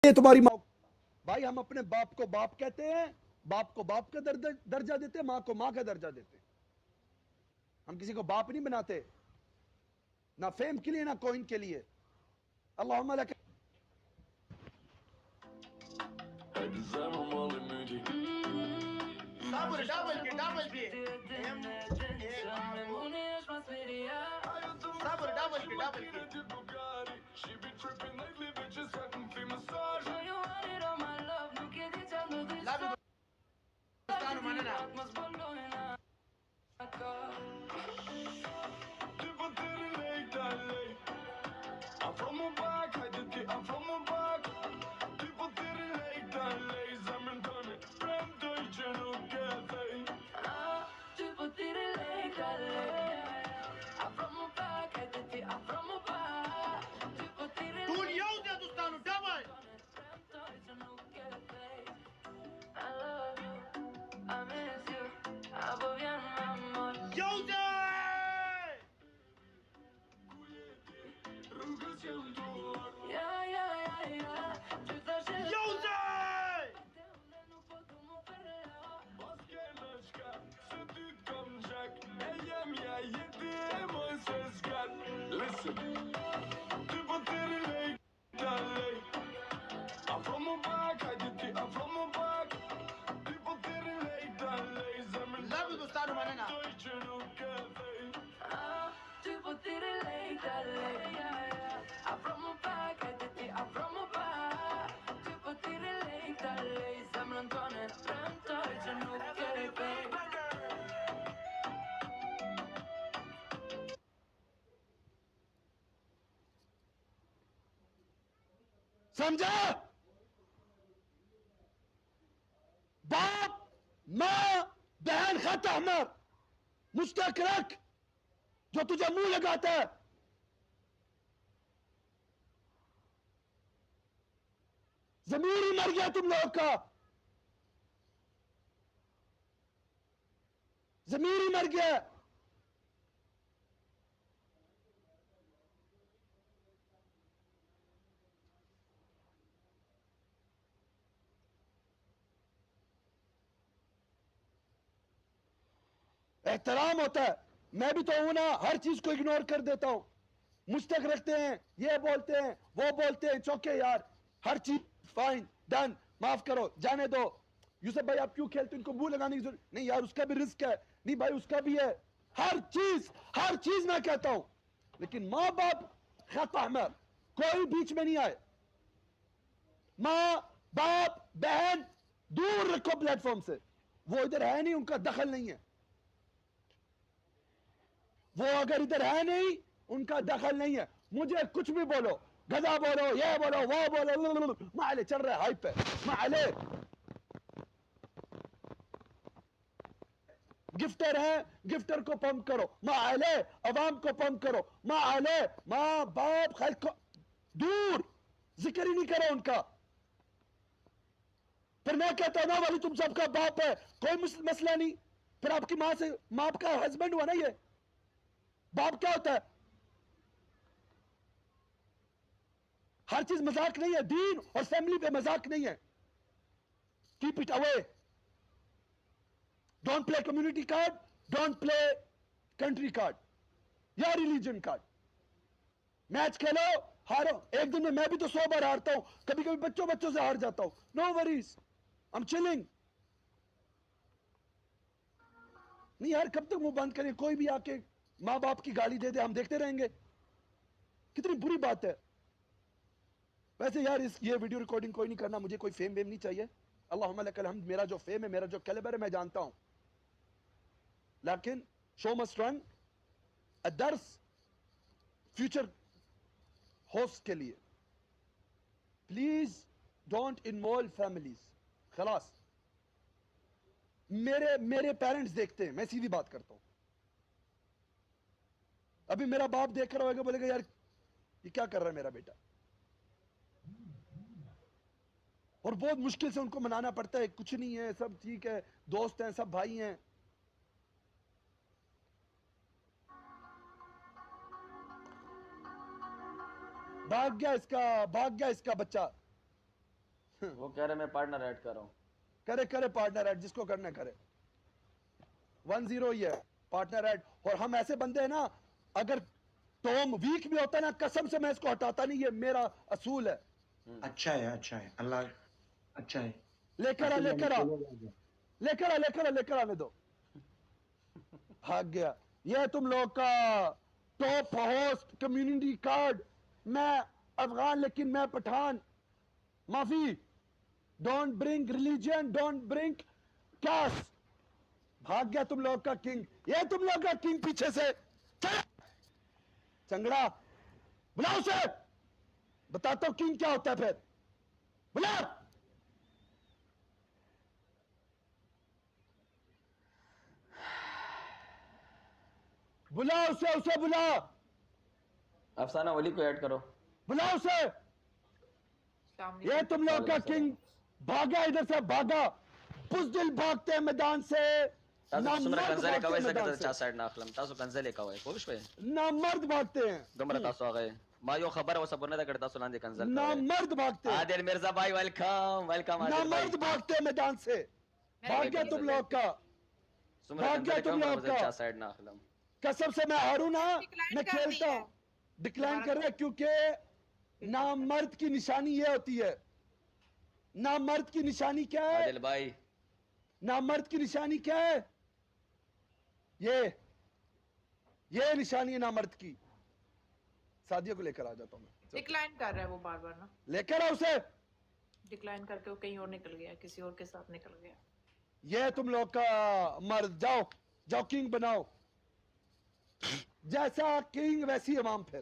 یہ تمہاری ماں. بھائی ہم اپنے باپ کو باپ کہتے ہیں, باپ کو باپ کا درجہ دیتے ہیں, ماں کو ماں کا درجہ دیتے ہیں. ہم کسی کو باپ نہیں بناتے, نہ فیم کے لیے نہ کوئن کے لیے. اللہم لک. صبر ڈبل کی صبر ڈبل کی سمجھا؟ باپ ماں بہن خط احمر مشتاق رکھ جو تجھے منہ لگاتا ہے. ضمیر ہی مر گیا تم لوگ کا, ضمیر ہی مر گیا. احترام ہوتا ہے. میں بھی تو ہوں نا, ہر چیز کو اگنور کر دیتا ہوں. مشتق رکھتے ہیں, یہ بولتے ہیں, وہ بولتے ہیں, چوکے یار, ہر چیز فائن ڈن, معاف کرو, جانے دو. یوسف بھائی آپ کیوں کھیلتے, ان کو منہ لگانے کی ضرورت نہیں یار, اس کا بھی رزق ہے. نہیں بھائی اس کا بھی ہے. ہر چیز میں کہتا ہوں, لیکن ماں باپ خط احمر, کوئی بیچ میں نہیں آئے. ماں باپ بہن دور رکھو پلیٹ فارم سے. وہ ادھر ہے نہیں, ان کا دخل نہیں ہے. وہ اگر ادھر ہے نہیں, ان کا دخل نہیں ہے. مجھے کچھ بھی بولو, گدھا بولو, یہ بولو, وہ بولو, ما عليه چل رہا ہے ہائپ پہ, ما عليه. گفٹر ہے, گفٹر کو پمپ کرو, ما عليه. عوام کو پمپ کرو, ما عليه. ماں باپ خلق کو دور, ذکر ہی نہیں کرو ان کا. پھر میں کہتا ہوں نا والی تم سب کا باپ ہے, کوئی مسئلہ نہیں. پھر آپ کی ماں سے, ماں کا ہسبینڈ ہوا نا یہ. باپ کیا ہوتا ہے؟ ہر چیز مذاق نہیں ہے. دین اور فیملی پہ مذاق نہیں ہے. Keep it away. Don't play community card, don't play country card یا ریلیجن کارڈ. میچ کھیلو, ہارو. ایک دن میں بھی تو 100 بار ہارتا ہوں, کبھی کبھی بچوں سے ہار جاتا ہوں. No worries, I'm chilling. نہیں یار, کب تک منہ بند کریں؟ کوئی بھی آ کے ماں باپ کی گالی دے دے, ہم دیکھتے رہیں گے. کتنی بری بات ہے. ویسے یار یہ ویڈیو ریکارڈنگ کوئی نہیں کرنا, مجھے کوئی فیم ویم نہیں چاہیے. اللہم لک الحمد, میرا جو فیم ہے, میرا جو کیلیبر ہے, میں جانتا ہوں. لیکن شو مسٹ رن. درس فیوچر ہوسٹ کے لیے, پلیز ڈونٹ انوالو فیملیز. خلاص, میرے پیرنٹس دیکھتے ہیں, میں سیدھی بات کرتا ہوں. ابھی میرا باپ دیکھ کر ہوئے گا, بولے گا یار یہ کیا کر رہا ہے میرا بیٹا. اور بہت مشکل سے ان کو منانا پڑتا ہے, کچھ نہیں ہے, سب ٹھیک ہے, دوست ہیں, سب بھائی ہیں. بھاگ گیا اس کا بچہ. وہ کہہ رہے میں پارٹنر ایڈ کر رہا ہوں. کرے کرے پارٹنر ایڈ, جس کو کرنا کرے. 1-0 ہی ہے پارٹنر ایڈ. اور ہم ایسے بندے ہیں نا, اگر ٹوم ویک بھی ہوتا ہے نا, قسم سے میں اس کو ہٹاتا نہیں, یہ میرا اصول ہے. اچھا ہے, اچھا ہے, اللہ اچھا ہے. لے کر آ, لے کر آ, لے کر آ, لے کر آ, لے کر آنے دو. بھاگ گیا. یہ تم لوگ کا ٹاپ ہوسٹ کمیونٹی کارڈ. میں افغان لیکن میں پٹھان. معافی. Don't bring religion, don't bring cost. بھاگ گیا تم لوگ کا کنگ. یہ تم لوگ کا کنگ پیچھے سے. چنگڑا بلاؤ اسے, بتاتا ہوں کنگ کیا ہوتا ہے. پھر بلا. بلا اسے, اسے بلا, افسانہ ولی کو ایڈ کرو. بلا اسے. یہ تم لوگ کا کنگ بھاگا ادھر سے, بھاگا. بزدل بھاگتے ہیں میدان سے, تاسو څومره نامرد کنځلې بھاگتے کوئ ہیں ځکه میدان زه چا سے, سایډ نه اخلم. تاسو کنځلې کوئ پوه شوئ. نامرد بھاگتے ہیں, دومره تاسو هغه ما یو خبره وسه نه ده کړې تاسو لاندې کنځل کوئ. نامرد بھاگتے ہیں, عادل مرزا بھائی ویلکم ویلکم. عادل بھائی نامرد بھاگتے ہیں میدان سے. بھاگ گیا تم لوگ کا. څومره بھاگ گیا کنځلې تم کوم لوگ زه کا. چا سایډ نه اخلم. قسم سے میں ہاروں نا, میں کر کھیلتا دی ہے. ہوں. ڈکلائن کر رہے, کیونکہ نامرد کی نشانی یہ ہوتی ہے. نامرد کی نشانی کیا ہے؟ عادل بھائی نامرد کی نشانی کیا ہے؟ یہ نشانی ہے نامرد کی. سعدیہ کو لے کر آ جاتا ہوں میں. ڈکلائن کر رہا ہے وہ بار بار نا, لے کر آ اسے. ڈکلائن کر کے وہ کہیں اور نکل گیا, کسی اور کے ساتھ نکل گیا. یہ تم لوگ کا مرد. جاؤ جاؤ, کنگ بناؤ. جیسا کنگ ویسی امام. پھر